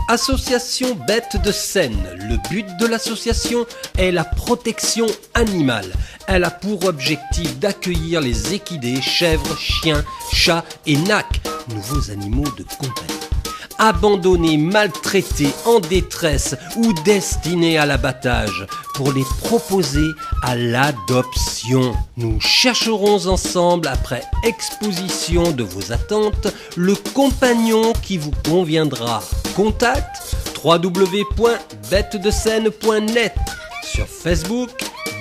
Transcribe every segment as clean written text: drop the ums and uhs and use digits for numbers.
Association Bêtes de Seine. Le but de l'association est la protection animale. Elle a pour objectif d'accueillir les équidés, chèvres, chiens, chats et nacs, nouveaux animaux de compagnie. Abandonnés, maltraités, en détresse ou destinés à l'abattage, pour les proposer à l'adoption. Nous chercherons ensemble, après exposition de vos attentes, le compagnon qui vous conviendra. Contact www.bêtesdeseine.net. Sur Facebook,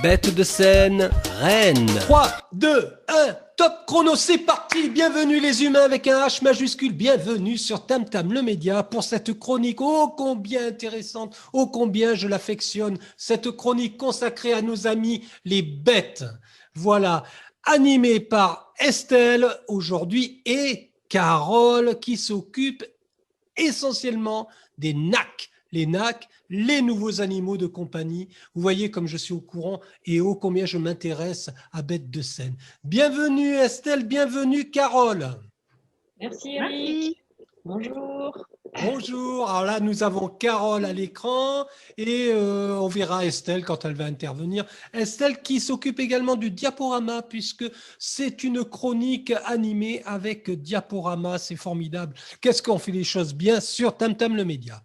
Bêtes de Seine, Rennes. 3, 2, 1, top chrono, c'est parti. Bienvenue les humains avec un H majuscule. Bienvenue sur Tam Tam le média pour cette chronique ô combien intéressante, ô combien je l'affectionne. Cette chronique consacrée à nos amis les bêtes. Voilà, animée par Estelle aujourd'hui et Carole qui s'occupe essentiellement des nacs. Les nacs, les nouveaux animaux de compagnie. Vous voyez comme je suis au courant et ô combien je m'intéresse à Bêtes de Seine. Bienvenue Estelle, bienvenue Carole. Merci Eric. Bonjour. Bonjour. Alors là, nous avons Carole à l'écran et on verra Estelle quand elle va intervenir. Estelle qui s'occupe également du diaporama puisque c'est une chronique animée avec diaporama. C'est formidable. Qu'est-ce qu'on fait les choses bien sur Tam Tam le média.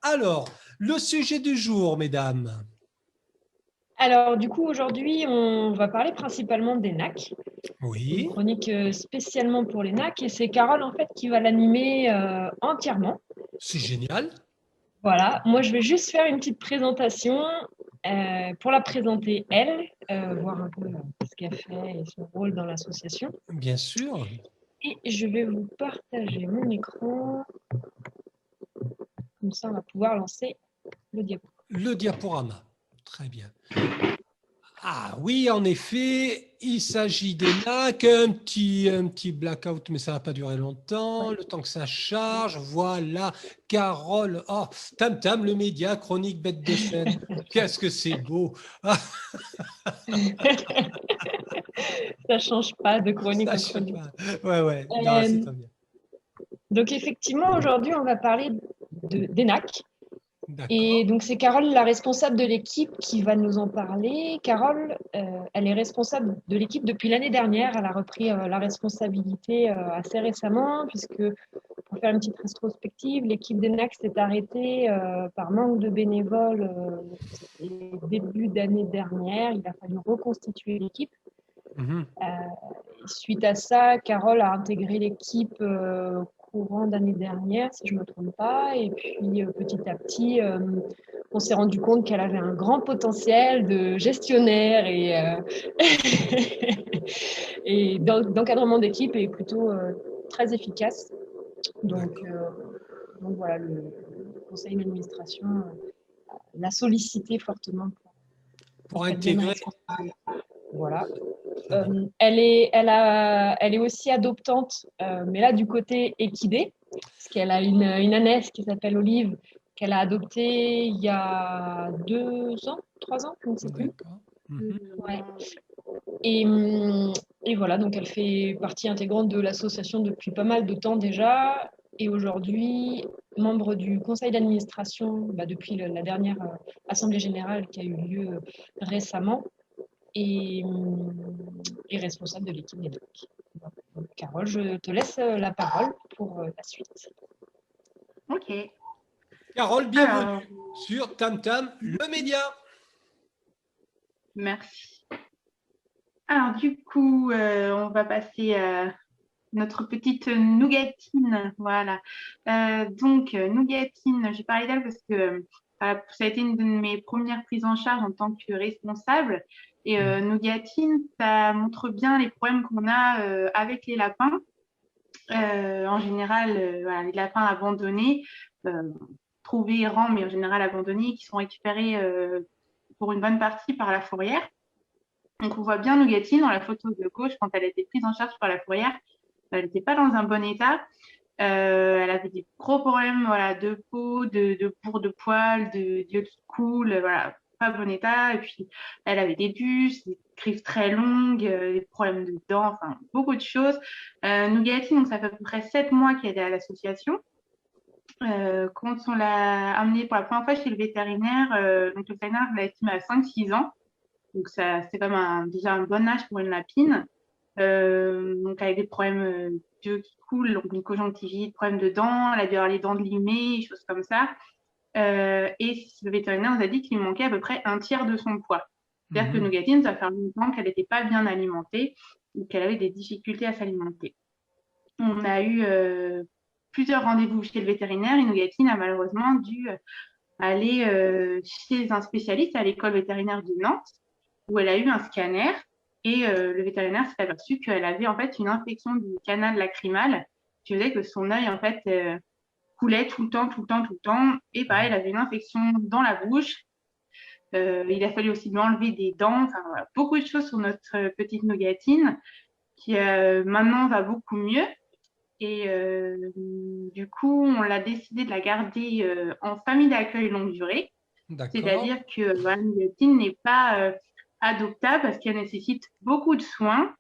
Alors, le sujet du jour, mesdames. Alors, du coup, aujourd'hui, on va parler principalement des nacs. Oui. Une chronique spécialement pour les nacs. Et c'est Carole, en fait, qui va l'animer entièrement. C'est génial. Voilà. Moi, je vais juste faire une petite présentation pour la présenter, elle, voir un peu ce qu'elle fait et son rôle dans l'association. Bien sûr. Et je vais vous partager mon écran. Comme ça, on va pouvoir lancer le diapo. Le diaporama. Très bien. Ah oui, en effet, il s'agit des nacs, un petit blackout, mais ça ne va pas durer longtemps, le temps que ça charge. Voilà, Carole, oh, Tam Tam, le média, chronique Bête de Seine. Qu'est-ce que c'est beau. Ah, Ça change pas de chronique ça en change chronique. pas. Ouais, non, c'est très bien. Donc effectivement, aujourd'hui, on va parler des nacs. D'accord. Et donc c'est Carole, la responsable de l'équipe, qui va nous en parler. Carole, elle est responsable de l'équipe depuis l'année dernière. Elle a repris la responsabilité assez récemment, puisque pour faire une petite rétrospective, l'équipe des nacs s'est arrêtée par manque de bénévoles début d'année dernière. Il a fallu reconstituer l'équipe. Suite à ça, Carole a intégré l'équipe courant d'année dernière, si je ne me trompe pas. Et puis, petit à petit, on s'est rendu compte qu'elle avait un grand potentiel de gestionnaire et d'encadrement d'équipe est plutôt très efficace. Donc voilà, le conseil d'administration l'a sollicité fortement pour intégrer. Voilà. Elle est aussi adoptante, mais là du côté équidé, parce qu'elle a une ânesse qui s'appelle Olive, qu'elle a adoptée il y a 2 ans, 3 ans, je ne sais plus. Ouais. Et voilà, donc elle fait partie intégrante de l'association depuis pas mal de temps déjà, et aujourd'hui membre du conseil d'administration depuis la dernière assemblée générale qui a eu lieu récemment. Et responsable de l'équipe des nacs. Carole, je te laisse la parole pour la suite. Ok. Carole, bienvenue sur Tam Tam, le média. Merci. Alors du coup, on va passer à notre petite Nougatine. Voilà. Donc, Nougatine, j'ai parlé d'elle parce que ça a été une de mes premières prises en charge en tant que responsable. Et Nougatine, ça montre bien les problèmes qu'on a avec les lapins. En général, voilà, les lapins abandonnés, trouvés errants, mais en général abandonnés, qui sont récupérés pour une bonne partie par la fourrière. Donc, on voit bien Nougatine dans la photo de gauche quand elle a été prise en charge par la fourrière. Elle n'était pas dans un bon état. Elle avait des gros problèmes de peau, de bourre de poils, d'yeux qui coulent, voilà, pas bon état. Et puis, elle avait des puces, des griffes très longues, des problèmes de dents, enfin, beaucoup de choses. Nougatine, donc ça fait à peu près 7 mois qu'elle est à l'association. Quand on l'a amené pour la première fois chez le vétérinaire, donc le vétérinaire l'a estimé à 5-6 ans. Donc, c'est quand même déjà un bon âge pour une lapine. Donc, avec des problèmes d'yeux qui coulent, donc une conjonctivite, problème de dents, elle a dû avoir les dents limées, des choses comme ça. Et le vétérinaire nous a dit qu'il lui manquait à peu près un tiers de son poids. C'est-à-dire que Nougatine, ça fait longtemps qu'elle n'était pas bien alimentée ou qu'elle avait des difficultés à s'alimenter. On a eu plusieurs rendez-vous chez le vétérinaire et Nougatine a malheureusement dû aller chez un spécialiste à l'école vétérinaire de Nantes où elle a eu un scanner et le vétérinaire s'est aperçu qu'elle avait en fait une infection du canal lacrymal qui faisait que son œil en fait coulait tout le temps. Et pareil, elle avait une infection dans la bouche. Il a fallu aussi lui enlever des dents. Enfin, voilà, beaucoup de choses sur notre petite Nougatine qui maintenant va beaucoup mieux. Et du coup, on a décidé de la garder en famille d'accueil longue durée. C'est-à-dire que la Nougatine n'est pas adoptable parce qu'elle nécessite beaucoup de soins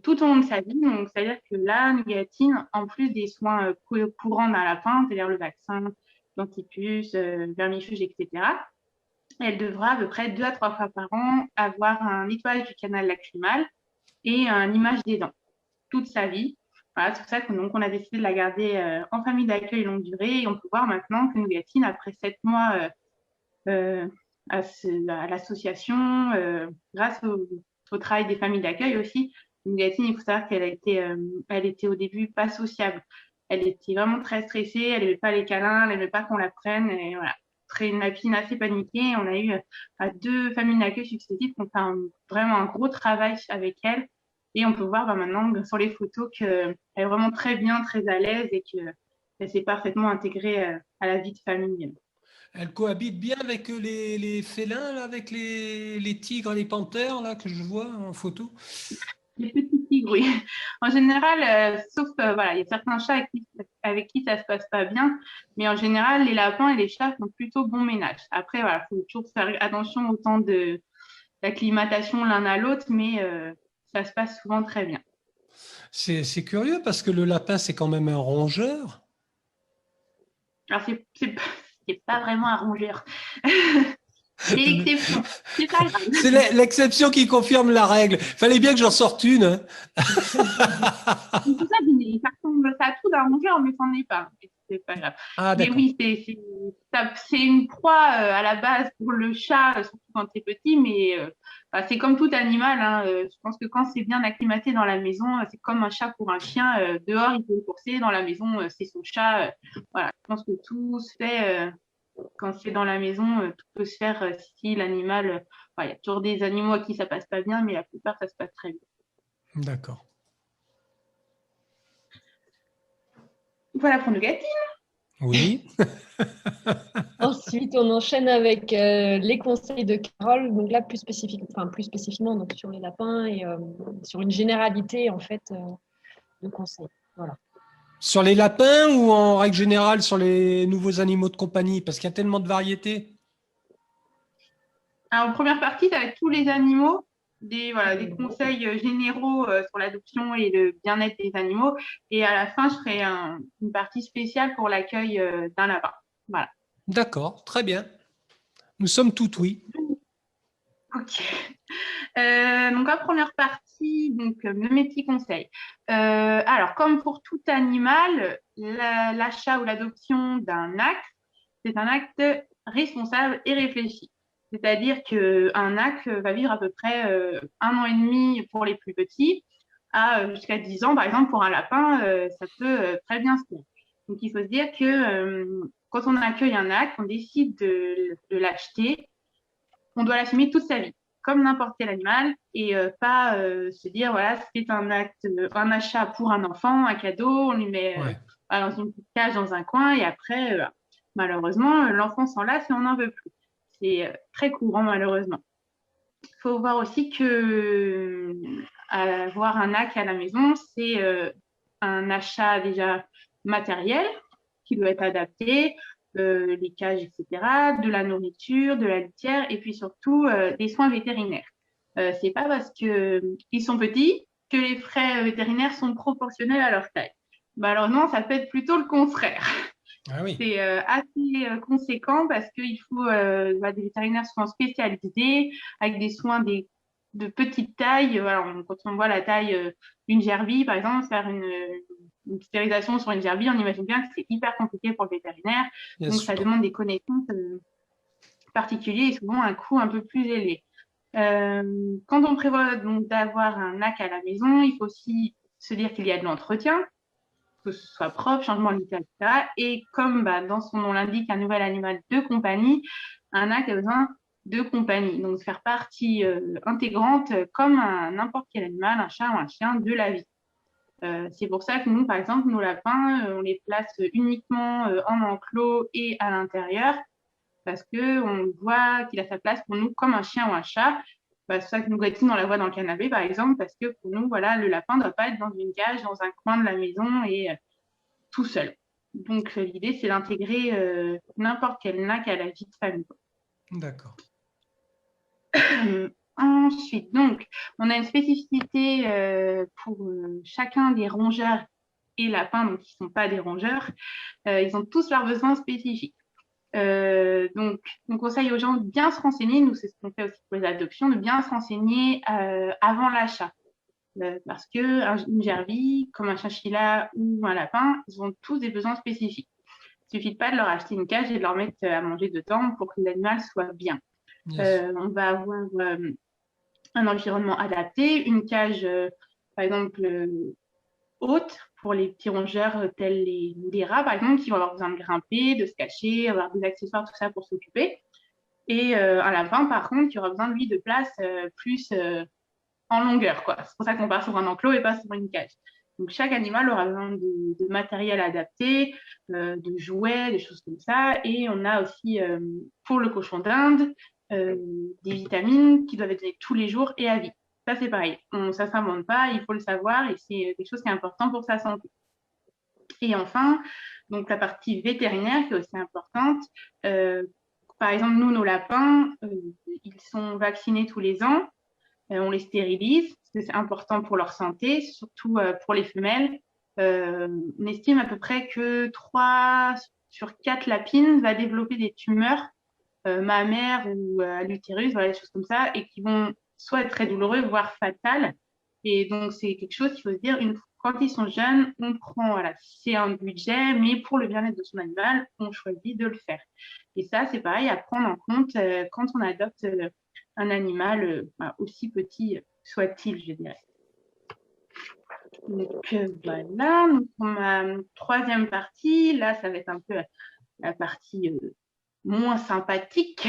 tout au long de sa vie. Donc, c'est-à-dire que la Nougatine, en plus des soins courants d'un lapin, c'est-à-dire le vaccin, l'antipuce, vermifuge, etc., elle devra à peu près 2 à 3 fois par an avoir un nettoyage du canal lacrymal et un limage des dents toute sa vie. Voilà, c'est pour ça qu'on a décidé de la garder en famille d'accueil longue durée et on peut voir maintenant que Nougatine, après 7 mois à l'association, grâce au travail des familles d'accueil aussi, Nougatine, il faut savoir qu'elle elle était au début pas sociable. Elle était vraiment très stressée, elle n'aimait pas les câlins, elle n'aimait pas qu'on la prenne. Et voilà, une lapine assez paniquée. On a eu 2 familles d'accueil successives qui ont fait vraiment un gros travail avec elle. Et on peut voir maintenant sur les photos qu'elle est vraiment très bien, très à l'aise et qu'elle s'est parfaitement intégrée à la vie de famille. Elle cohabite bien avec les félins, là, avec les tigres, les panthères là, que je vois en photo. Les petits tigres, oui. En général, sauf voilà, il y a certains chats avec qui ça se passe pas bien, mais en général, les lapins et les chats font plutôt bon ménage. Après, voilà, faut toujours faire attention au temps d'acclimatation l'un à l'autre, mais ça se passe souvent très bien. C'est curieux parce que le lapin, c'est quand même un rongeur. Alors, c'est pas vraiment un rongeur. C'est l'exception. C'est pas grave. C'est l'exception qui confirme la règle. Fallait bien que j'en sorte une. Hein. C'est ça, ça ressemble à tout d'un rongeur, mais ça n'en est pas. C'est pas grave. Ah, mais oui, c'est une proie à la base pour le chat, surtout quand c'est petit, mais c'est comme tout animal. Hein, je pense que quand c'est bien acclimaté dans la maison, c'est comme un chat pour un chien. Dehors, il peut le courser, dans la maison, c'est son chat. Voilà, je pense que tout se fait quand c'est dans la maison, tout peut se faire si l'animal. Il y a toujours des animaux à qui ça passe pas bien, mais la plupart, ça se passe très bien. D'accord. Voilà pour Nougatine. Oui. Ensuite, on enchaîne avec les conseils de Carole. Donc là, plus spécifiquement donc, sur les lapins et sur une généralité en fait de conseils. Voilà. Sur les lapins ou en règle générale sur les nouveaux animaux de compagnie? Parce qu'il y a tellement de variétés. Alors, en première partie, ça va être tous les animaux, des conseils généraux sur l'adoption et le bien-être des animaux. Et à la fin, je ferai une partie spéciale pour l'accueil d'un lapin. Voilà. D'accord, très bien. Nous sommes tout oui. Ok. Donc, en première partie, mes petits conseils. Alors, comme pour tout animal, l'achat ou l'adoption d'un acte, c'est un acte responsable et réfléchi. C'est-à-dire qu'un AC va vivre à peu près 1 an et demi pour les plus petits, jusqu'à 10 ans, par exemple, pour un lapin, ça peut très bien se faire. Donc, il faut se dire que quand on accueille un AC, on décide de l'acheter, on doit l'assumer toute sa vie, comme n'importe quel animal, et pas se dire, voilà, c'est un achat pour un enfant, un cadeau, on lui met dans une petite cage dans un coin, et après, malheureusement, l'enfant s'en lasse et on n'en veut plus. C'est très courant, malheureusement. Il faut voir aussi que avoir un AC à la maison, c'est un achat déjà matériel qui doit être adapté, les cages, etc., de la nourriture, de la litière et puis surtout des soins vétérinaires. C'est pas parce qu'ils sont petits que les frais vétérinaires sont proportionnels à leur taille. Malheureusement, ça peut être plutôt le contraire. Ah oui. C'est assez conséquent parce qu'il faut des vétérinaires souvent spécialisés avec des soins de petite taille. Voilà, quand on voit la taille d'une gerbille, par exemple, faire une stérilisation sur une gerbille, on imagine bien que c'est hyper compliqué pour le vétérinaire. Bien Donc, ça sûr. demande des connaissances particulières et souvent un coût un peu plus élevé. Quand on prévoit donc d'avoir un NAC à la maison, il faut aussi se dire qu'il y a de l'entretien, que ce soit propre, changement de litière, etc. Et comme dans son nom l'indique, un nouvel animal de compagnie, un NAC a besoin de compagnie. Donc, faire partie intégrante comme n'importe quel animal, un chat ou un chien, de la vie. C'est pour ça que nous, par exemple, nos lapins, on les place uniquement en enclos et à l'intérieur parce qu'on voit qu'il a sa place pour nous comme un chien ou un chat. C'est ça que nous on la voit dans le canapé, par exemple, parce que pour nous, voilà, le lapin ne doit pas être dans une cage, dans un coin de la maison et tout seul. Donc, l'idée, c'est d'intégrer n'importe quel NAC à la vie de famille. D'accord. Ensuite, donc, on a une spécificité pour chacun des rongeurs et lapins, donc qui ne sont pas des rongeurs. Ils ont tous leurs besoins spécifiques. Donc, on conseille aux gens de bien se renseigner. Nous, c'est ce qu'on fait aussi pour les adoptions, de bien se renseigner avant l'achat. Parce qu'une gerbille, comme un chinchilla ou un lapin, ils ont tous des besoins spécifiques. Il ne suffit pas de leur acheter une cage et de leur mettre à manger dedans pour que l'animal soit bien. On va avoir un environnement adapté, une cage, par exemple, haute pour les petits rongeurs tels les rats, par exemple, qui vont avoir besoin de grimper, de se cacher, avoir des accessoires, tout ça pour s'occuper. Et un lapin, par contre, qui aura besoin, lui, de place plus en longueur, quoi. C'est pour ça qu'on part sur un enclos et pas sur une cage. Donc, chaque animal aura besoin de matériel adapté, de jouets, des choses comme ça. Et on a aussi, pour le cochon d'Inde, des vitamines qui doivent être données tous les jours et à vie. Ça, c'est pareil. Ça ne s'invente pas, il faut le savoir et c'est quelque chose qui est important pour sa santé. Et enfin, donc la partie vétérinaire qui est aussi importante. Par exemple, nous, nos lapins, ils sont vaccinés tous les ans. On les stérilise, parce que c'est important pour leur santé, surtout pour les femelles. On estime à peu près que 3 sur 4 lapines va développer des tumeurs mammaires ou à l'utérus, voilà, des choses comme ça, et qui vont soit être très douloureux, voire fatales. Et donc, c'est quelque chose qu'il faut se dire, quand ils sont jeunes, on prend, voilà, c'est un budget, mais pour le bien-être de son animal, on choisit de le faire. Et ça, c'est pareil à prendre en compte quand on adopte un animal aussi petit soit-il, je dirais. Donc, voilà, donc on a une troisième partie. Là, ça va être un peu la partie moins sympathique,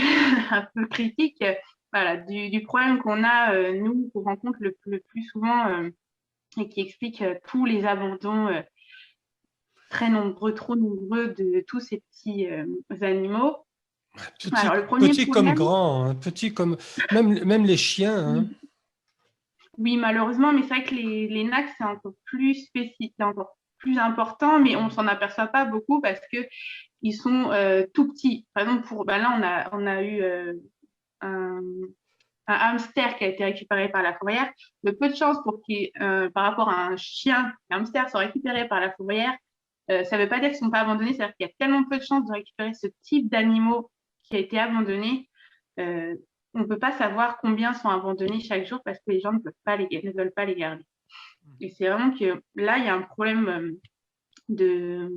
un peu critique, voilà, du problème qu'on a, nous, qu'on rencontre le plus souvent et qui explique tous les abandons très nombreux, trop nombreux de tous ces petits animaux. Alors, le premier petit problème, comme grand, hein, petit comme même les chiens. Hein. Oui, malheureusement, mais c'est vrai que les NAC, c'est encore plus spécifique, c'est encore plus important, mais on ne s'en aperçoit pas beaucoup parce qu'ils sont tout petits. Par exemple, là, on a eu un hamster qui a été récupéré par la fourrière. Le peu de chance par rapport à un chien, un hamster soit récupéré par la fourrière, ça ne veut pas dire qu'ils ne sont pas abandonnés, c'est-à-dire qu'il y a tellement peu de chances de récupérer ce type d'animaux qui a été abandonné. On ne peut pas savoir combien sont abandonnés chaque jour parce que les gens ne veulent pas les garder. Et c'est vraiment que là, il y a un problème de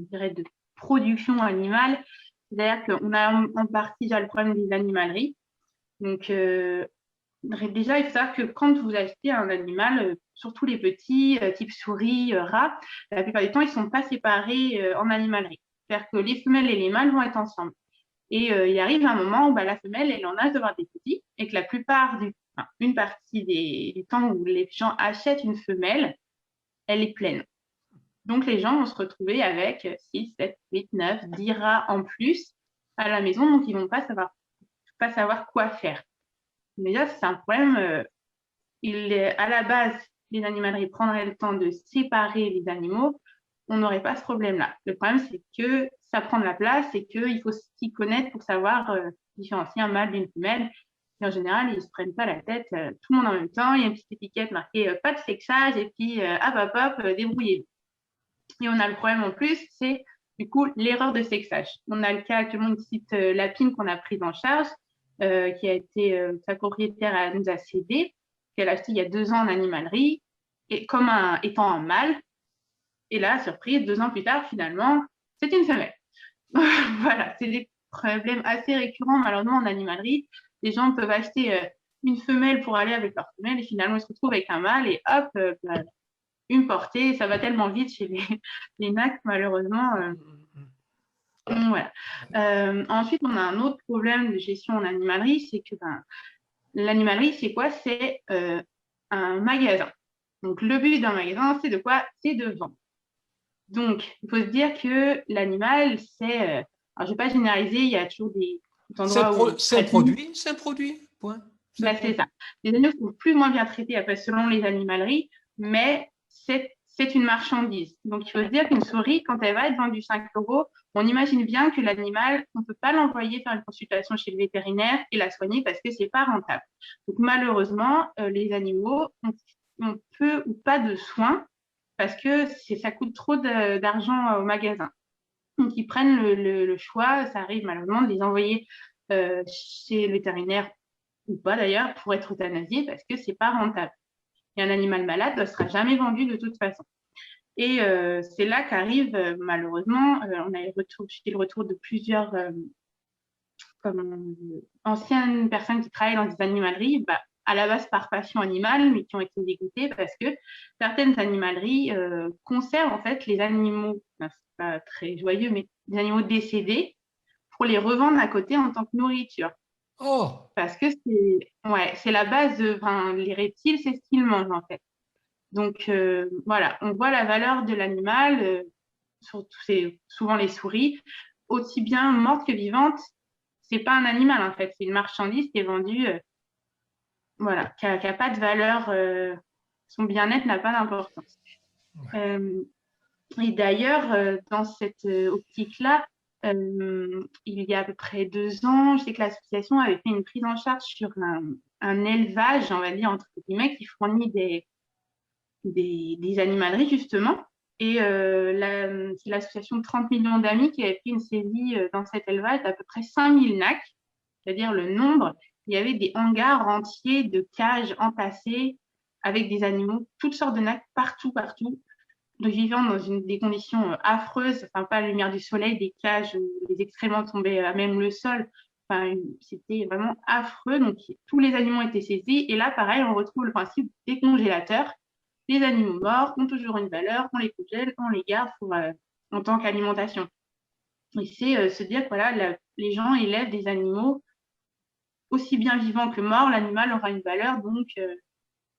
production animale. C'est-à-dire qu'on a en partie déjà le problème des animaleries. Donc, déjà, il faut savoir que quand vous achetez un animal, surtout les petits, type souris, rats, la plupart du temps, ils ne sont pas séparés en animalerie. C'est-à-dire que les femelles et les mâles vont être ensemble. Et il arrive un moment où la femelle, elle en a d'avoir des petits et que la plupart une partie du temps où les gens achètent une femelle, elle est pleine. Donc, les gens vont se retrouver avec 6, 7, 8, 9, 10 rats en plus à la maison. Donc, ils ne vont pas savoir quoi faire. Mais là, c'est un problème. À la base, les animaleries prendraient le temps de séparer les animaux. On n'aurait pas ce problème-là. Le problème, c'est que ça prend de la place et qu'il faut s'y connaître pour savoir différencier un mâle d'une femelle. Et en général, ils ne se prennent pas la tête tout le monde en même temps. Il y a une petite étiquette marquée pas de sexage et puis hop, débrouillez-vous. Et on a le problème en plus, c'est Du coup, l'erreur de sexage. On a le cas actuellement d'une petite lapine qu'on a prise en charge, qui a été, sa propriétaire nous a cédé, qu'elle a acheté il y a 2 ans en animalerie, et comme étant un mâle. Et là, surprise, 2 ans plus tard, finalement, c'est une femelle. Voilà, c'est des problèmes assez récurrents, malheureusement, en animalerie. Les gens peuvent acheter une femelle pour aller avec leur femelle, et finalement, ils se retrouvent avec un mâle, et hop, une portée, ça va tellement vite chez les NAC, malheureusement. Voilà. Ensuite, on a un autre problème de gestion en animalerie, c'est que l'animalerie, c'est quoi? C'est un magasin. Donc, le but d'un magasin, c'est de quoi? C'est de vendre. Donc, il faut se dire que l'animal, c'est... alors, je ne vais pas généraliser, il y a toujours des endroits où... C'est un produit, point. C'est ça. Les animaux sont plus ou moins bien traités après, selon les animaleries, mais c'est une marchandise. Donc, il faut se dire qu'une souris, quand elle va être vendue 5 euros, on imagine bien que l'animal, on ne peut pas l'envoyer faire une consultation chez le vétérinaire et la soigner parce que ce n'est pas rentable. Donc, malheureusement, les animaux ont peu ou pas de soins parce que ça coûte trop d'argent au magasin. Donc, ils prennent le choix, ça arrive malheureusement, de les envoyer chez le vétérinaire ou pas d'ailleurs, pour être euthanasié parce que c'est pas rentable. Et un animal malade ne sera jamais vendu de toute façon. Et c'est là qu'arrive, malheureusement, on a le retour de plusieurs anciennes personnes qui travaillent dans des animaleries, à la base par passion animale, mais qui ont été dégoûtées parce que certaines animaleries conservent en fait les animaux, c'est pas très joyeux, mais les animaux décédés pour les revendre à côté en tant que nourriture. Oh. Parce que c'est la base les reptiles, c'est ce qu'ils mangent en fait. Donc voilà, on voit la valeur de l'animal, surtout c'est souvent les souris, aussi bien mortes que vivantes. C'est pas un animal en fait, c'est une marchandise qui est vendue, qui a pas de valeur. Son bien-être n'a pas d'importance. Ouais. Et d'ailleurs, dans cette optique-là, il y a à peu près 2 ans, je sais que l'association avait fait une prise en charge sur un élevage, on va dire, entre guillemets, qui fournit des animaleries, justement. Et c'est l'association de 30 millions d'amis qui avait fait une saisie dans cet élevage d'à peu près 5000 NAC, c'est-à-dire le nombre. Il y avait des hangars entiers de cages entassées avec des animaux, toutes sortes de NAC, partout, vivant dans des conditions affreuses, pas la lumière du soleil, des cages où les excréments tombaient à même le sol. C'était vraiment affreux. Donc, tous les animaux étaient saisis. Et là, pareil, on retrouve le principe des congélateurs. Les animaux morts ont toujours une valeur, on les congèle, on les garde en tant qu'alimentation. Et c'est se dire que les gens élèvent des animaux aussi bien vivants que morts, l'animal aura une valeur, donc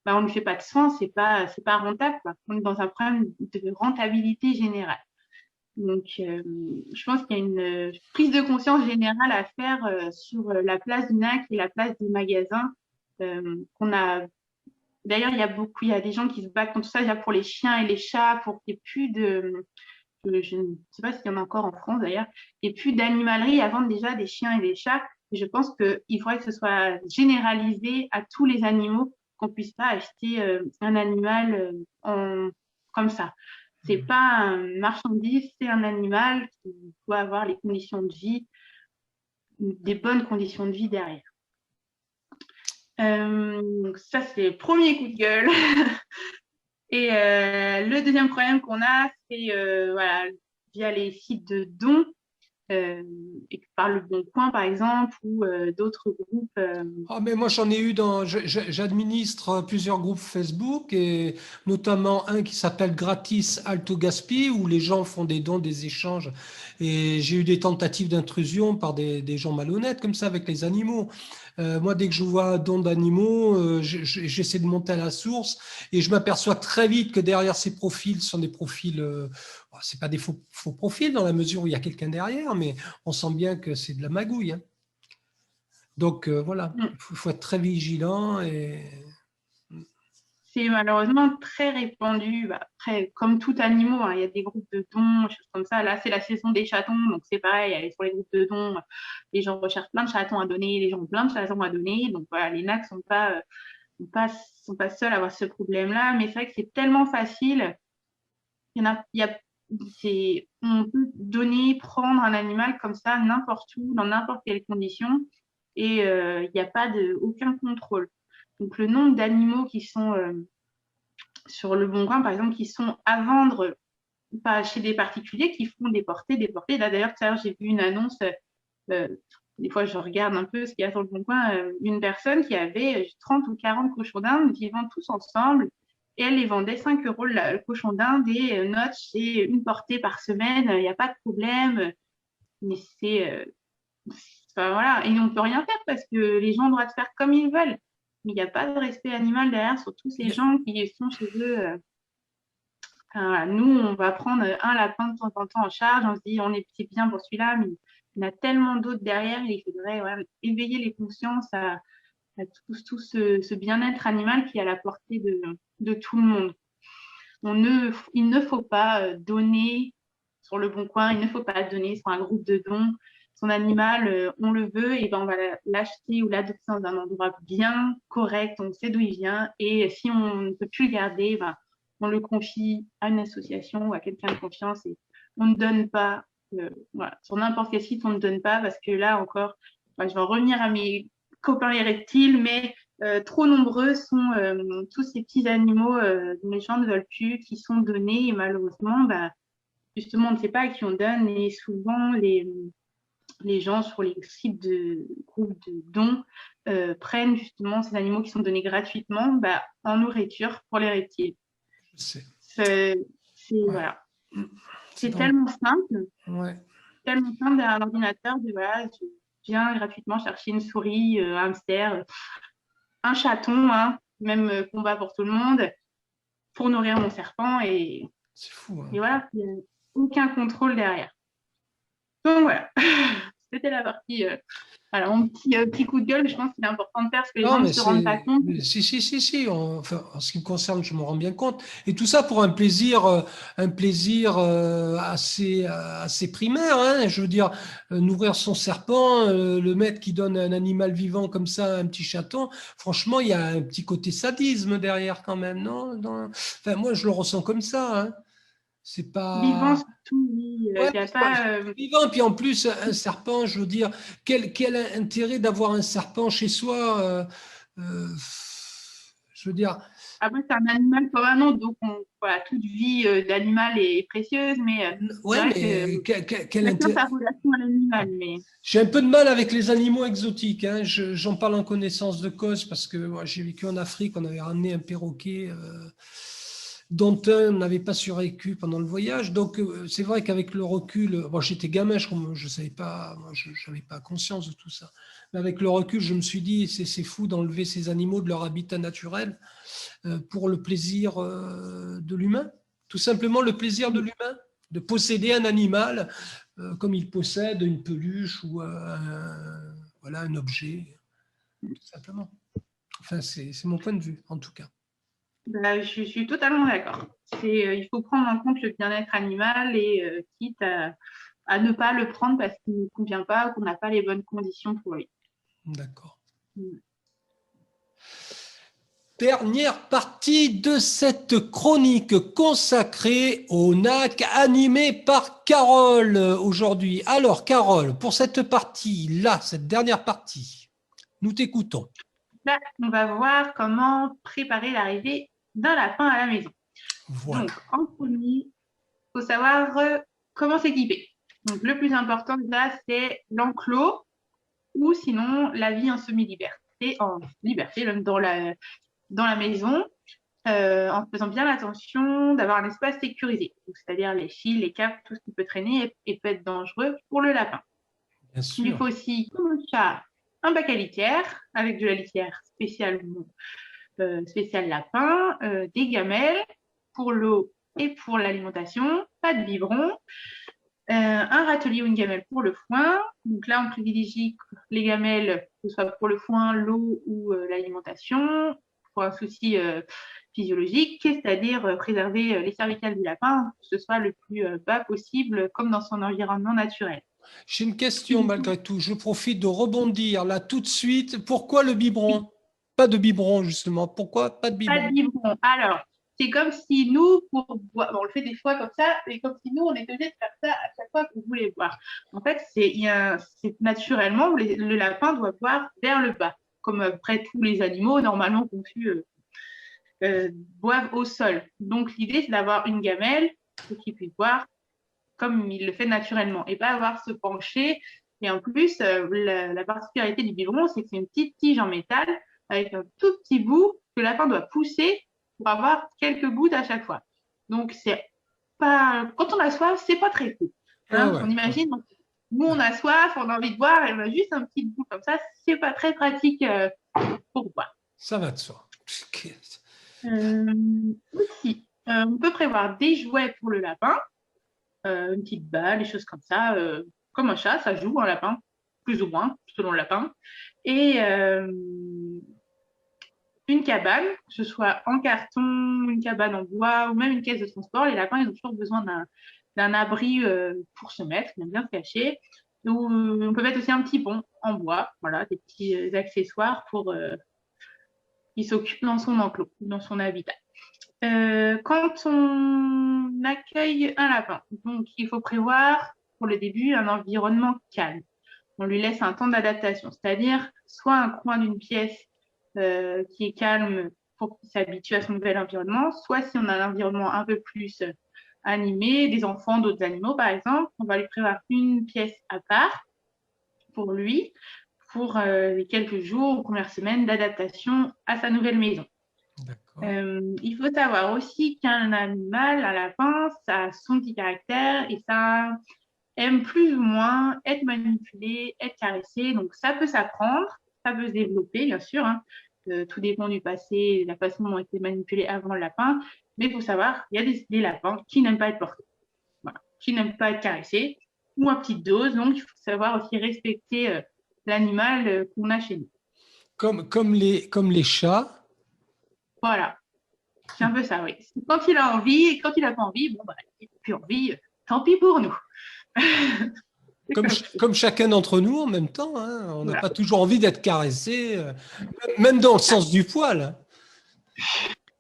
on ne fait pas de soins, c'est pas rentable, quoi. On est dans un problème de rentabilité générale. Donc, je pense qu'il y a une prise de conscience générale à faire sur la place du NAC et la place des magasins qu'on a. D'ailleurs, il y a des gens qui se battent contre ça, déjà pour les chiens et les chats, pour qu'il n'y ait plus je ne sais pas s'il y en a encore en France d'ailleurs, il n'y ait plus d'animalerie à vendre déjà des chiens et des chats. Et je pense qu'il faudrait que ce soit généralisé à tous les animaux, qu'on ne puisse pas acheter un animal comme ça. C'est pas un marchandise, c'est un animal qui doit avoir les conditions de vie, des bonnes conditions de vie derrière. Donc ça, c'est le premier coup de gueule. Et le deuxième problème qu'on a, c'est via les sites de dons, et par le Bon Coin, par exemple, ou d'autres groupes. Mais moi, j'en ai eu j'administre plusieurs groupes Facebook, et notamment un qui s'appelle Gratis Alto Gaspi, où les gens font des dons, des échanges. Et j'ai eu des tentatives d'intrusion par des gens malhonnêtes, comme ça, avec les animaux. Moi, dès que je vois un don d'animaux, j'essaie de monter à la source, et je m'aperçois très vite que derrière ces profils sont des profils, c'est pas des faux profils dans la mesure où il y a quelqu'un derrière, mais on sent bien que c'est de la magouille. Hein. Donc voilà, il faut être très vigilant. C'est malheureusement très répandu. Après, comme tout animal, il y a des groupes de dons, choses comme ça. Là, c'est la saison des chatons, donc c'est pareil. Sur les groupes de dons, les gens recherchent plein de chatons à donner, les gens ont plein de chatons à donner. Donc voilà, les NAC sont pas seuls à avoir ce problème-là. Mais c'est vrai que c'est tellement facile. Il y a on peut donner, prendre un animal comme ça n'importe où, dans n'importe quelle condition, et il n'y a pas aucun contrôle. Donc le nombre d'animaux qui sont sur le Bon Coin, par exemple, qui sont à vendre pas chez des particuliers, qui font des portées. Là d'ailleurs, tout à l'heure, j'ai vu une annonce, des fois je regarde un peu ce qu'il y a sur le Bon Coin, une personne qui avait 30 ou 40 cochons d'Inde vivant tous ensemble, et elle les vendait 5 euros le cochon d'Inde, et note, c'est une portée par semaine, il n'y a pas de problème, mais enfin, voilà, et on ne peut rien faire parce que les gens ont le droit de faire comme ils veulent, mais il n'y a pas de respect animal derrière sur tous ces gens qui sont chez eux. Enfin, voilà, nous, on va prendre un lapin de temps en temps en charge, on se dit c'est bien pour celui-là, mais il y en a tellement d'autres derrière, et il faudrait éveiller les consciences à tout ce bien-être animal qui est à la portée de tout le monde. Il ne faut pas donner sur le Bon Coin, il ne faut pas donner sur un groupe de dons. Son animal, on le veut, et ben on va l'acheter ou l'adopter dans un endroit bien correct, on sait d'où il vient, et si on ne peut plus le garder, ben, on le confie à une association ou à quelqu'un de confiance, et on ne donne pas, voilà, sur n'importe quel site, on ne donne pas, parce que là encore, je vais en revenir à mes copains les reptiles, mais trop nombreux sont tous ces petits animaux dont les gens ne veulent plus, qui sont donnés, et malheureusement, bah, justement, on ne sait pas à qui on donne, et souvent les gens sur les sites de groupes de dons prennent justement ces animaux qui sont donnés gratuitement en nourriture pour les reptiles. C'est voilà. C'est tellement simple. Ouais. Tellement simple derrière l'ordinateur de voilà, je viens gratuitement chercher une souris, un hamster, un chaton, hein, même combat pour tout le monde, pour nourrir mon serpent, et c'est fou. Hein. Et voilà, il n'y a aucun contrôle derrière. Donc voilà, c'était la partie. Voilà, mon petit coup de gueule, mais je pense qu'il est important de faire parce que les gens ne se rendent pas compte. Si. Enfin, en ce qui me concerne, je me rends bien compte. Et tout ça pour un plaisir assez primaire. Hein. Je veux dire, nourrir son serpent, le maître qui donne un animal vivant comme ça, un petit chaton. Franchement, il y a un petit côté sadisme derrière quand même, non? Enfin, moi, je le ressens comme ça. Hein. C'est pas vivant surtout, oui. Ouais, Y a pas, vivant. Puis en plus, un serpent, je veux dire, quel intérêt d'avoir un serpent chez soi je veux dire. Après, c'est un animal comme un autre, donc voilà, toute vie d'animal est précieuse, mais ouais, mais quel intérêt. sa relation à l'animal, mais. J'ai un peu de mal avec les animaux exotiques. Hein. J'en parle en connaissance de cause parce que moi, j'ai vécu en Afrique, on avait ramené un perroquet. Dont un n'avait pas survécu pendant le voyage. Donc, c'est vrai qu'avec le recul, bon, j'étais gamin, je savais pas, moi, je n'avais pas conscience de tout ça. Mais avec le recul, je me suis dit, c'est fou d'enlever ces animaux de leur habitat naturel pour le plaisir de l'humain. Tout simplement le plaisir de l'humain, de posséder un animal comme il possède une peluche ou voilà, un objet, tout simplement. Enfin, c'est mon point de vue, en tout cas. Je suis totalement d'accord. Il faut prendre en compte le bien-être animal, et quitte à ne pas le prendre parce qu'il ne convient pas ou qu'on n'a pas les bonnes conditions pour lui. D'accord. Dernière partie de cette chronique consacrée au NAC, animée par Carole aujourd'hui. Alors, Carole, pour cette partie-là, cette dernière partie, nous t'écoutons. Là, on va voir comment préparer l'arrivée d'un lapin à la maison. Voilà. Donc, en premier, il faut savoir comment s'équiper. Donc, le plus important là, c'est l'enclos, ou sinon la vie en semi-liberté, même dans la maison, en faisant bien attention d'avoir un espace sécurisé. C'est-à-dire les fils, les câbles, tout ce qui peut traîner et peut être dangereux pour le lapin. Bien sûr. Il faut aussi, comme un chat, un bac à litière avec de la litière spéciale lapin, des gamelles pour l'eau et pour l'alimentation, pas de biberon, un râtelier ou une gamelle pour le foin. Donc là, on privilégie les gamelles, que ce soit pour le foin, l'eau ou l'alimentation, pour un souci physiologique, c'est-à-dire préserver les cervicales du lapin, que ce soit le plus bas possible, comme dans son environnement naturel. J'ai une question malgré tout. Je profite de rebondir là tout de suite. Pourquoi le biberon? Pas de biberon, justement. Pourquoi pas de biberon? Pas de biberon. Alors, c'est comme si nous, pour boire, bon, on le fait des fois comme ça, mais comme si nous, on était obligé de faire ça à chaque fois qu'on voulait boire. En fait, c'est naturellement, le lapin doit boire vers le bas, comme après tous les animaux normalement conçus boivent au sol. Donc, l'idée, c'est d'avoir une gamelle pour qu'il puisse boire comme il le fait naturellement et pas avoir se pencher. Et en plus, la particularité du biberon, c'est que c'est une petite tige en métal avec un tout petit bout que le lapin doit pousser pour avoir quelques gouttes à chaque fois. Donc, c'est pas... quand on a soif, c'est pas très cool. Hein, Ah ouais. on imagine, nous, on a soif, on a envie de boire, et on a juste un petit bout comme ça, c'est pas très pratique pour boire. Ça va de soi. Aussi, on peut prévoir des jouets pour le lapin, une petite balle, des choses comme ça, comme un chat, ça joue un lapin, plus ou moins, selon le lapin. Et une cabane, que ce soit en carton, une cabane en bois ou même une caisse de transport. Les lapins, ils ont toujours besoin d'un abri pour se mettre, bien se cacher. Ou on peut mettre aussi un petit pont en bois, voilà, des petits accessoires pour qu'il s'occupe dans son enclos, dans son habitat. Quand on accueille un lapin, donc il faut prévoir pour le début un environnement calme. On lui laisse un temps d'adaptation, c'est-à-dire soit un coin d'une pièce qui est calme pour qu'il s'habitue à son nouvel environnement, soit si on a un environnement un peu plus animé, des enfants, d'autres animaux par exemple, on va lui prévoir une pièce à part pour lui, pour les quelques jours ou premières semaines d'adaptation à sa nouvelle maison. Il faut savoir aussi qu'un animal, un lapin, ça a son petit caractère et ça aime plus ou moins être manipulé, être caressé. Donc, ça peut s'apprendre, ça peut se développer, bien sûr. Hein. Tout dépend du passé, la façon dont on a été manipulé avant le lapin. Mais il faut savoir, il y a des lapins qui n'aiment pas être portés, voilà, qui n'aiment pas être caressés ou à petite dose. Donc, il faut savoir aussi respecter l'animal qu'on a chez nous. Comme les chats. Voilà, c'est un peu ça, oui. Quand il a envie et quand il n'a pas envie, bon, bah, il n'a plus envie, tant pis pour nous. Comme chacun d'entre nous en même temps, hein, on n'a pas toujours envie d'être caressé, même dans le sens du poil,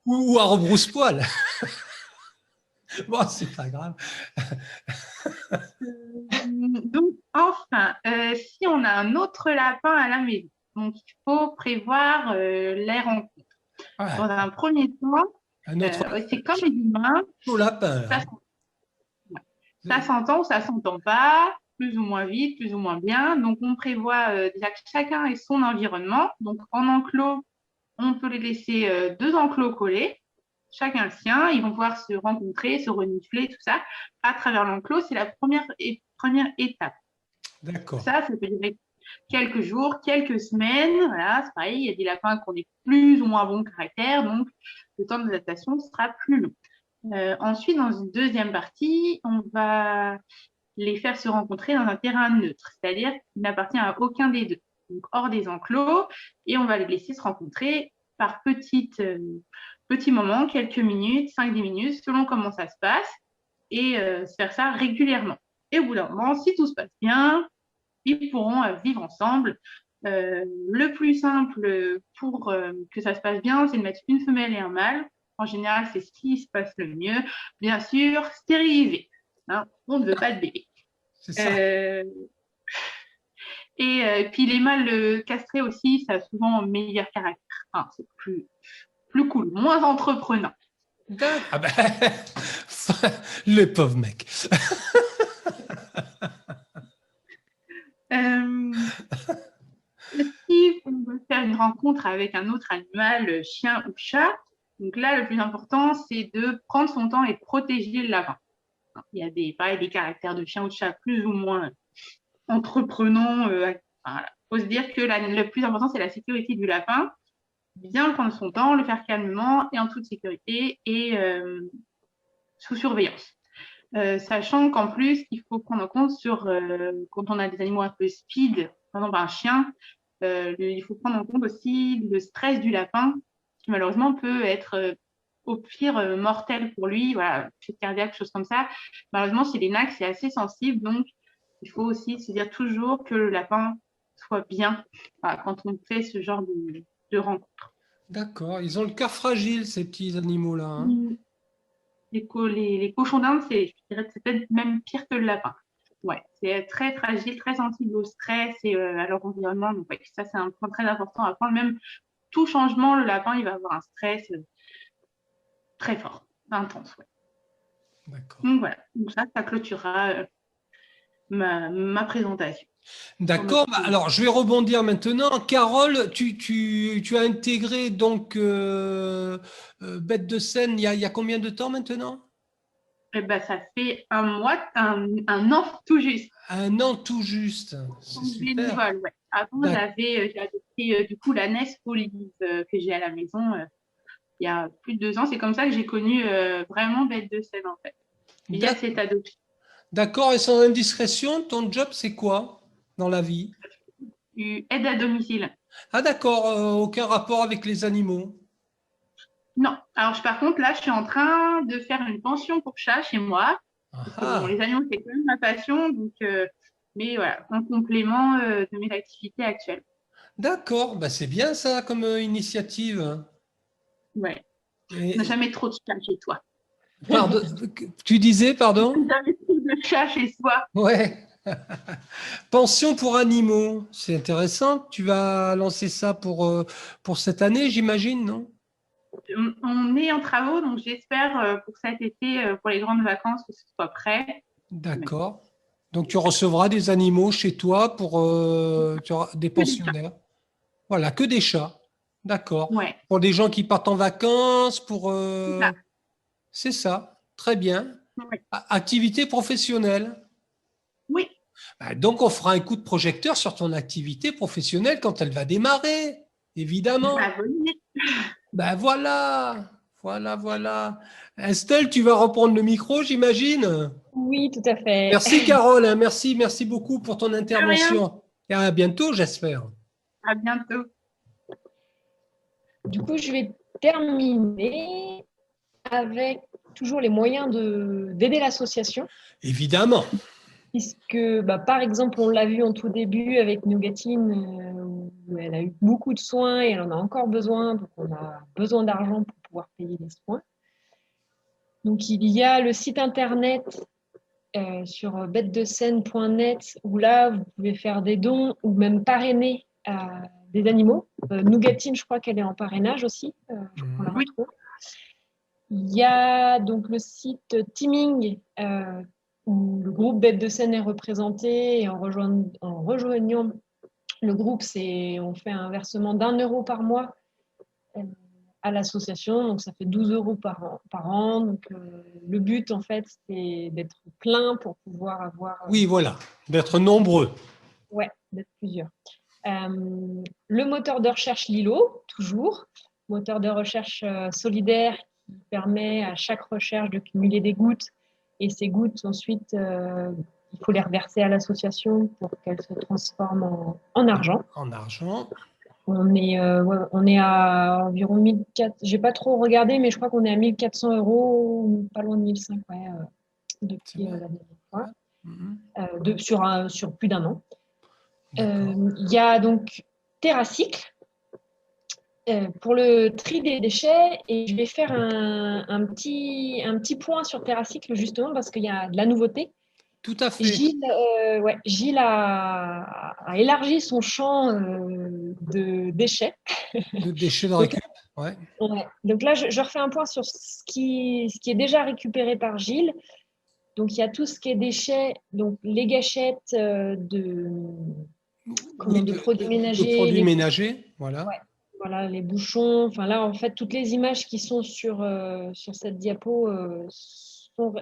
ou à rebrousse-poil. Bon, c'est pas grave. Donc, enfin, si on a un autre lapin à la maison, donc il faut prévoir les rencontres. Ouais. Dans un premier temps, c'est comme les humains. Lapin, ça s'entend ou ça s'entend pas, plus ou moins vite, plus ou moins bien. Donc, on prévoit déjà que chacun ait son environnement. Donc, en enclos, on peut les laisser 2 enclos collés, chacun le sien. Ils vont pouvoir se rencontrer, se renifler, tout ça. À travers l'enclos, c'est la première étape. D'accord. Ça peut durer quelques jours, quelques semaines. Voilà, c'est pareil, il y a des lapins qui ont des plus ou moins bons caractères, donc le temps d'adaptation sera plus long. Ensuite, dans une deuxième partie, on va les faire se rencontrer dans un terrain neutre, c'est-à-dire qu'il n'appartient à aucun des deux, donc hors des enclos, et on va les laisser se rencontrer par petits moments, quelques minutes, 5-10 minutes, selon comment ça se passe, et se faire ça régulièrement. Et au bout d'un moment, si tout se passe bien, ils pourront vivre ensemble. Le plus simple pour que ça se passe bien, c'est de mettre une femelle et un mâle. En général, c'est ce qui se passe le mieux. Bien sûr, stérilisé. Hein, on ne veut pas de bébé. C'est ça. Et puis les mâles castrés aussi, ça a souvent un meilleur caractère. Enfin, c'est plus cool, moins entreprenant. Ah ben, le pauvre mec. Si on veut faire une rencontre avec un autre animal, chien ou chat, donc là, le plus important, c'est de prendre son temps et protéger le lapin. Il y a des caractères de chien ou de chat plus ou moins entreprenants. Voilà. Faut se dire que le plus important, c'est la sécurité du lapin. Bien prendre son temps, le faire calmement et en toute sécurité et sous surveillance. Sachant qu'en plus, il faut prendre en compte quand on a des animaux un peu speed, par exemple un chien, il faut prendre en compte aussi le stress du lapin, qui malheureusement peut être au pire mortel pour lui, voilà, chute cardiaque, choses comme ça. Malheureusement, chez les nacs, c'est assez sensible, donc il faut aussi se dire toujours que le lapin soit bien, voilà, quand on fait ce genre de rencontre. D'accord. Ils ont le cœur fragile, ces petits animaux-là, hein. Les cochons d'Inde, je dirais que c'est peut-être même pire que le lapin. Ouais, c'est très fragile, très sensible au stress et à leur environnement. Donc, ouais, ça, c'est un point très important à prendre. Même tout changement, le lapin, il va avoir un stress très fort, intense. Ouais. D'accord. Donc, voilà. Donc, ça clôturera ma présentation. D'accord. Alors, je vais rebondir maintenant. Carole, tu as intégré donc Bête de Scène il y a combien de temps maintenant? Eh ben, ça fait un an tout juste. Un an tout juste. C'est En super. bénévole, ouais. Avant, D'ac- j'ai adopté du coup la NES Olive que j'ai à la maison il y a plus de 2 ans. C'est comme ça que j'ai connu vraiment Bête de Scène en fait. Il y a d'ac- cette adoption. D'accord. Et sans indiscrétion, ton job, c'est quoi dans la vie? Aide à domicile. Ah, d'accord. Aucun rapport avec les animaux. Non. Alors, par contre, là, je suis en train de faire une pension pour chat chez moi. Ah, Parce que bon, ah. les animaux, c'est quand même ma passion. Donc, mais voilà, en complément de mes activités actuelles. D'accord. Bah, c'est bien ça comme initiative. Ouais. On n'a Et, jamais trop de chats chez toi. pardon, tu disais, pardon? Jamais trop de chats chez soi. Ouais. Pension pour animaux, c'est intéressant. Tu vas lancer ça pour cette année, j'imagine, non? On est en travaux, donc j'espère pour cet été, pour les grandes vacances, que ce soit prêt. Mais D'accord. Donc tu recevras des animaux chez toi pour tu auras des que des chats. pensionnaires. Voilà, que des chats. D'accord. Ouais, Pour des gens qui partent en vacances, pour c'est ça. c'est ça. Très bien. Ouais. Activité professionnelle. Oui, Bah, donc on fera un coup de projecteur sur ton activité professionnelle quand elle va démarrer, évidemment. bah, bonne idée. Ben voilà, voilà. Estelle, tu vas reprendre le micro, j'imagine. Oui, tout à fait. Merci Carole, hein, merci beaucoup pour ton De rien. intervention. Et à bientôt, j'espère. À bientôt. Du coup, je vais terminer avec toujours les moyens d'aider l'association, Évidemment. puisque, par exemple, on l'a vu en tout début avec Nougatine, où elle a eu beaucoup de soins et elle en a encore besoin, donc on a besoin d'argent pour pouvoir payer les soins. Donc, il y a le site internet sur bêtedescène.net où là, vous pouvez faire des dons ou même parrainer des animaux. Nougatine, je crois qu'elle est en parrainage aussi, je crois qu'on la Oui, retrouve. Il y a donc le site Teaming où le groupe Bête de Scène est représenté et en rejoignant le groupe, on fait un versement d'1 € par mois à l'association, donc ça fait 12 € par an. Donc, le but, en fait, c'est d'être plein pour pouvoir avoir. Oui, voilà, d'être nombreux. Ouais, d'être plusieurs. Le moteur de recherche Lilo, toujours. Moteur de recherche solidaire qui permet à chaque recherche de cumuler des gouttes. Et ces gouttes, ensuite, il faut les reverser à l'association pour qu'elles se transforment en argent. En argent. On est à environ 1400. J'ai pas trop regardé, mais je crois qu'on est à 1400 €, pas loin de 1500, ouais, depuis la dernière fois, sur plus d'un an. Il y a donc TerraCycle pour le tri des déchets, et je vais faire un petit point sur TerraCycle justement parce qu'il y a de la nouveauté. Tout à fait. Gilles a élargi son champ de déchets. De déchets de Donc, récup. Ouais. donc là, je refais un point sur ce qui est déjà récupéré par Gilles. Donc, il y a tout ce qui est déchets, donc les gâchettes de produits ménagers. De produits ménagers, voilà. Ouais, voilà, les bouchons. Enfin, là, en fait, toutes les images qui sont sur cette diapo,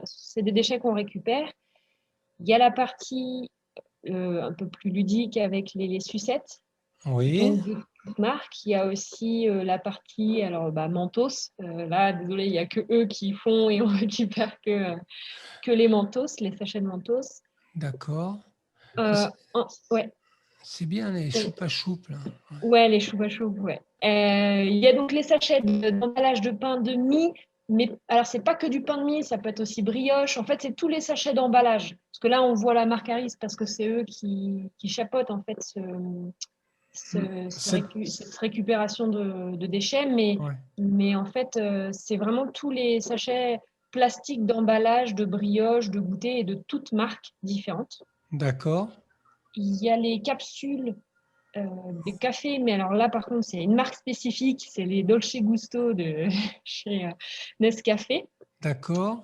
c'est des déchets qu'on récupère. Il y a la partie un peu plus ludique avec les sucettes. Oui. Donc, de toute marque. Il y a aussi la partie Mentos. Là, désolé, il n'y a que eux qui font et on récupère que les Mentos, les sachets de Mentos. D'accord. Ouais. C'est bien les choupa-choups, là. Ouais, les choupa-choups, ouais. Il y a donc les sachets d'emballage de pain de mie. Mais alors, c'est pas que du pain de mie, ça peut être aussi brioche. En fait, c'est tous les sachets d'emballage. Parce que là, on voit la marque Harris parce que c'est eux qui chapeautent en fait cette récupération de déchets, Ouais. mais en fait, c'est vraiment tous les sachets plastiques d'emballage, de brioche, de goûter et de toutes marques différentes. D'accord. Il y a les capsules des cafés, mais alors là, par contre, c'est une marque spécifique, c'est les Dolce Gusto de chez Nescafé. D'accord.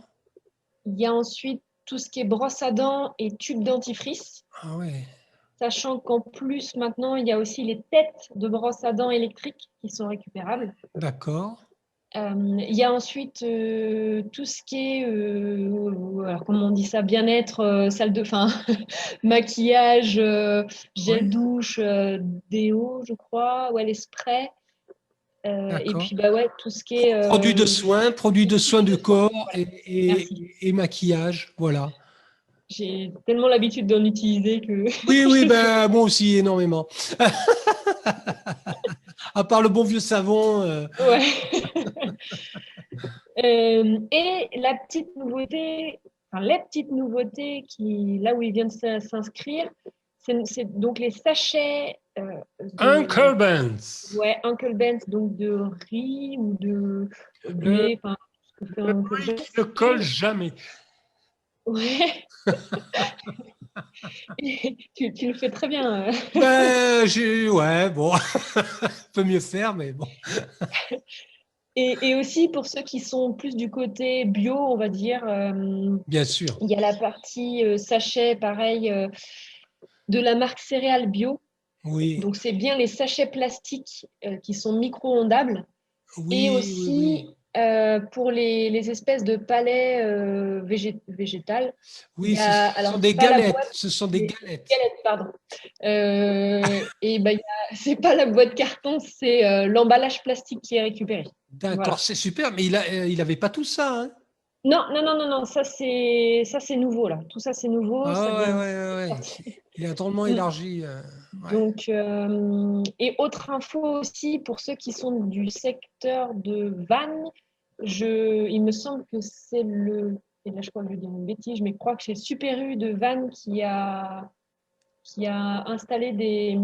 Il y a ensuite tout ce qui est brosse à dents et tube dentifrice, Ah ouais. sachant qu'en plus, maintenant, il y a aussi les têtes de brosse à dents électriques qui sont récupérables. D'accord. Il y a ensuite tout ce qui est, alors comment on dit ça, bien-être, salle de, enfin, maquillage, Ouais. gel douche, déo, je crois, ouais, les sprays. Et D'accord. puis, bah ouais, tout ce qui est. Produits de soins du corps Voilà, merci. et maquillage. Voilà. J'ai tellement l'habitude d'en utiliser que. Oui, oui, ben, moi aussi, énormément. À part le bon vieux savon. Ouais. Et la petite nouveauté, enfin, les petites nouveautés qui, là où ils viennent s'inscrire, c'est donc les sachets de Uncle Ben's. ouais, Uncle Ben's, donc de riz ou de Le, blé, enfin, ce que fait le Uncle riz qui Ben's. ne colle jamais. Ouais, tu le fais très bien. Ben, ouais, bon, peut mieux faire, mais bon. Et aussi pour ceux qui sont plus du côté bio, on va dire, Bien sûr. il y a la partie sachet, pareil, de la marque Céréales Bio. Oui, Donc, c'est bien les sachets plastiques qui sont micro-ondables. Et oui, oui, aussi oui. pour les espèces de palais végétales. Il Oui, y ce a, sont alors, des c'est pas la galettes. boîte, Ce sont des des galettes. galettes, pardon. Et ben, c'est pas la boîte carton, c'est l'emballage plastique qui est récupéré. D'accord, Voilà. c'est super, mais il avait pas tout ça, hein. Non, non, non, non, non, ça c'est nouveau là. Tout ça c'est nouveau, ça Ah ouais, vient ouais, ouais, de ouais. sortir. Il a drôlement élargi. Ouais. Donc, et autre info aussi pour ceux qui sont du secteur de Vannes, il me semble que c'est et là je crois que je dis une bêtise, mais je crois que c'est le Super U de Vannes qui a installé Des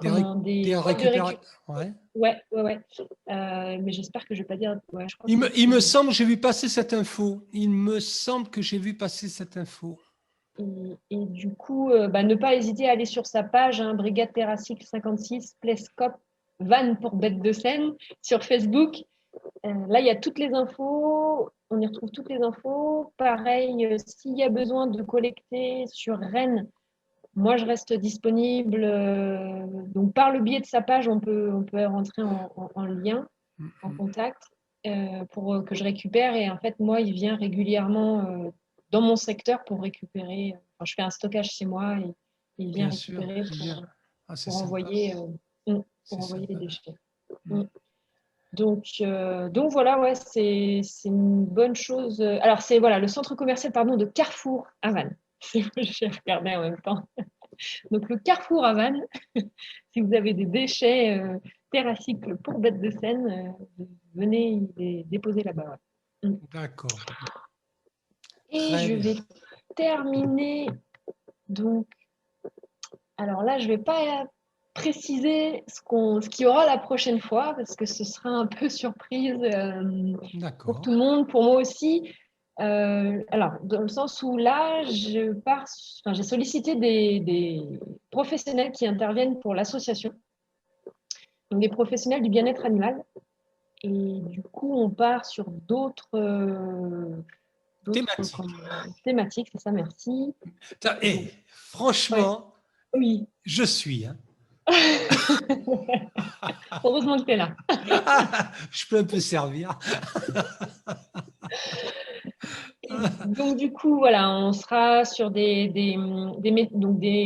des boîtes de récupérateurs. récup. Ouais. Ouais, ouais, ouais. Mais j'espère que je vais pas dire. Ouais, je crois que Il me c'est. semble que j'ai vu passer cette info. Il me semble que j'ai vu passer cette info. Et du coup, bah, ne pas hésiter à aller sur sa page, hein, Brigade Terrassique 56, Plescope, Vannes pour bête de Seine, sur Facebook. Là, il y a toutes les infos, on y retrouve toutes les infos. Pareil, s'il y a besoin de collecter sur Rennes, moi, je reste disponible. Donc, par le biais de sa page, on peut rentrer en lien, en contact, pour que je récupère. Et en fait, moi, il vient régulièrement dans mon secteur pour récupérer. Enfin, je fais un stockage chez moi et il vient Bien sûr, récupérer bien. Ah, c'est pour sympa. envoyer, C'est les sympa. déchets. Mm. Mm. Donc voilà, ouais, c'est une bonne chose. Alors, c'est voilà, le centre commercial pardon, de Carrefour à Vannes. J'ai regardé en même temps. Donc, le Carrefour à Vannes, si vous avez des déchets terracycles pour bêtes de Seine, venez les déposer là-bas. Ouais. D'accord. Et Très je bien. vais terminer. Donc, alors là, je ne vais pas préciser ce qu'il y aura la prochaine fois parce que ce sera un peu surprise pour tout D'accord. le monde, pour moi aussi. Alors, dans le sens où là, j'ai sollicité des professionnels qui interviennent pour l'association, donc des professionnels du bien-être animal. Et du coup, on part sur d'autres Thématique. thématiques, c'est ça, merci. Donc, ouais, Franchement, oui. je suis. Hein. Heureusement que tu es là. Je peux un peu servir. Donc, du coup, voilà, on sera sur des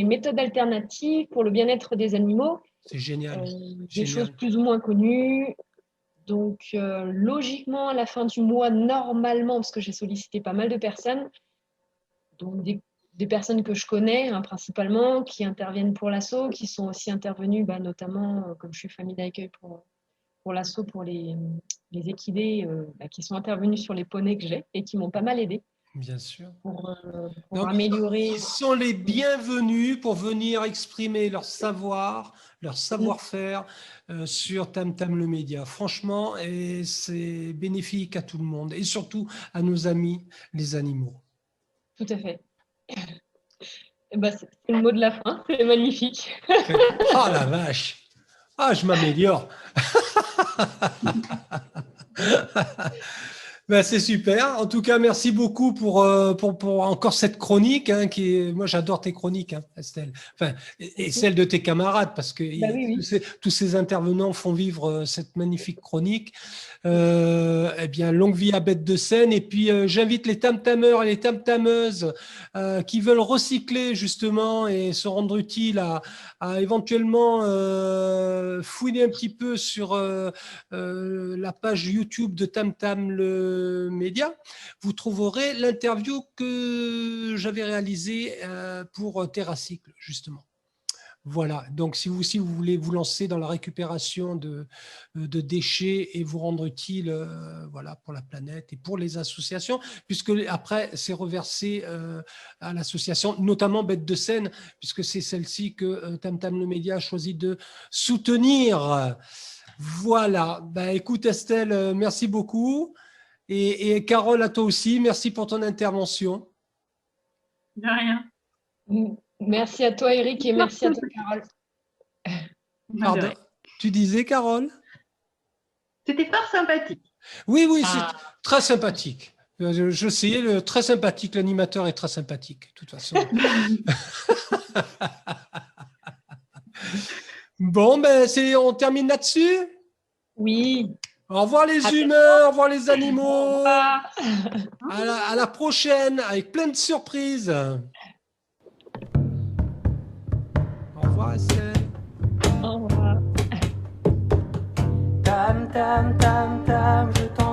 méthodes alternatives pour le bien-être des animaux, C'est génial. des choses Génial. plus ou moins connues. Donc, logiquement, à la fin du mois, normalement, parce que j'ai sollicité pas mal de personnes, donc des personnes que je connais hein, principalement, qui interviennent pour l'assaut, qui sont aussi intervenues, bah, notamment, comme je suis famille d'accueil pour l'assaut, pour les équidés, bah, qui sont intervenus sur les poneys que j'ai et qui m'ont pas mal aidé. Bien sûr. pour Donc, améliorer. ils sont les bienvenus pour venir exprimer leur savoir, leur savoir-faire sur Tam Tam le média. Franchement, et c'est bénéfique à tout le monde et surtout à nos amis, les animaux. Tout à fait. Eh ben, c'est le mot de la fin, c'est magnifique. Ah la vache! Ah, je m'améliore. Ben, c'est super. En tout cas, merci beaucoup pour encore cette chronique, hein, qui est, moi j'adore tes chroniques, hein, Estelle. Enfin, et celles de tes camarades, parce que Oui. tous ces intervenants font vivre cette magnifique chronique. Eh bien, longue vie à Bête de Seine. Et puis, j'invite les tam-tameurs et les tam-tameuses qui veulent recycler justement et se rendre utile à éventuellement fouiner un petit peu sur la page YouTube de Tam Tam le média. Vous trouverez l'interview que j'avais réalisée pour TerraCycle, justement. Voilà, donc si vous voulez vous lancer dans la récupération de déchets et vous rendre utile voilà, pour la planète et pour les associations, puisque après c'est reversé à l'association, notamment Bête de Seine, puisque c'est celle-ci que Tam Tam le média a choisi de soutenir. Voilà, bah, écoute Estelle, merci beaucoup. Et Carole, à toi aussi, merci pour ton intervention. De rien. Merci à toi, Eric, et merci à toi, Carole. Pardon, tu disais, Carole? C'était fort sympathique. Oui, c'est très sympathique. Je sais, très sympathique, l'animateur est très sympathique, de toute façon. Bon, ben, on termine là-dessus? Oui. Au revoir les humains, au revoir les animaux. Au revoir. À la prochaine, avec plein de surprises. Au revoir, Estelle. Au revoir. Tam, tam, tam, tam, je t'en